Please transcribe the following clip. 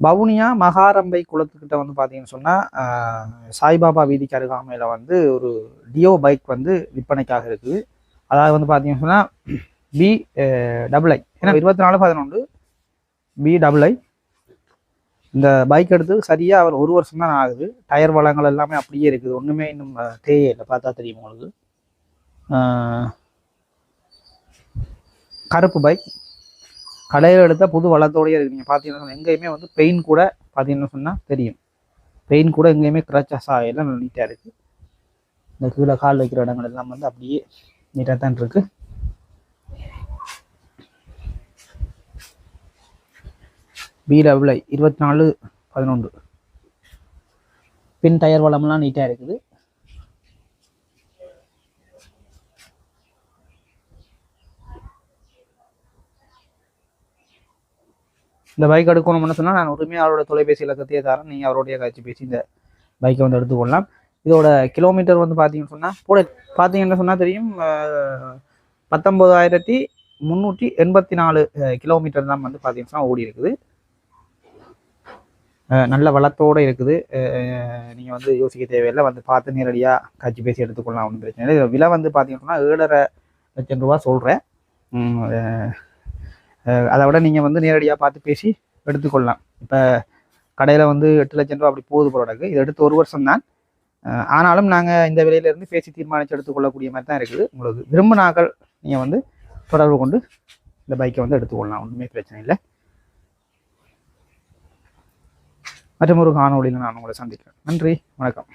வவுனியா மகாரம்பை குளத்துக்கிட்ட வந்து பார்த்தீங்கன்னு சொன்னால் சாய்பாபா வீதிக்கு அருகாமையில் வந்து ஒரு டியோ பைக் வந்து விற்பனைக்காக இருக்குது. அதாவது வந்து பார்த்தீங்கன்னு சொன்னால் BII ஏன்னா 24/11 BII. இந்த பைக் எடுத்து சரியாக அவர் 1 வருஷம் தான் ஆகுது. டயர் வளங்கள் எல்லாமே அப்படியே இருக்குது, ஒன்றுமே இன்னும் தேயே இல்லை. பார்த்தா தெரியும் உங்களுக்கு. கருப்பு பைக் கடையில் எடுத்தால் புது வளத்தோடையே இருக்குது. நீங்கள் பார்த்தீங்கன்னா எங்கேயுமே வந்து பெயின் கூட பார்த்தீங்கன்னு சொன்னால் தெரியும். பெயின் கூட எங்கேயுமே கிராச்சஸா எல்லாம் நீட்டாக இருக்குது. இந்த கீழே கால் வைக்கிற இடங்கள் எல்லாம் வந்து அப்படியே நீட்டாக தான் இருக்குது. BII 24/11. பின் டயர் வளம்லாம் நீட்டாக இருக்குது. இந்த பைக் எடுக்கணும்னு சொன்னால் நான் உரிமையாளரோட தொலைபேசி இலக்கத்தையே தரேன். நீங்கள் அவருடைய காட்சி பேசி இந்த பைக்கை வந்து எடுத்துக்கொள்ளலாம். இதோட கிலோமீட்டர் வந்து பார்த்தீங்கன்னு சொன்னால் கூட பார்த்தீங்கன்னு சொன்னால் தெரியும் 19,384 கிலோமீட்டர் தான் வந்து பார்த்தீங்கன்னா ஓடி இருக்குது. நல்ல வளத்தோடு இருக்குது. நீங்கள் வந்து யோசிக்க தேவையில்லை, வந்து பார்த்து நேரடியாக காட்சி பேசி எடுத்துக்கொள்ளலாம், ஒன்றும் பிரச்சனை இல்லை. விலை வந்து பார்த்தீங்கன்னா 7,5 லட்சம் ரூபா சொல்கிறேன். அதை விட நீங்கள் வந்து நேரடியாக பார்த்து பேசி எடுத்துக்கொள்ளலாம். இப்போ கடையில் வந்து 8 லட்சம் ரூபா அப்படி போகுது ப்ராடக்ட். இது எடுத்து 1 வருஷம் தான். ஆனாலும் நாங்கள் இந்த விலையிலேருந்து பேசி தீர்மானித்து எடுத்துக்கொள்ளக்கூடிய மாதிரி தான் இருக்குது. உங்களுக்கு விரும்பினாக்கள் நீங்கள் வந்து தொடர்பு கொண்டு இந்த பைக்கை வந்து எடுத்துக்கொள்ளலாம், ஒன்றுமே பிரச்சனை இல்லை. மற்றும் ஒரு காணொலியில் நான் உங்களை சந்திக்கிறேன். நன்றி, வணக்கம்.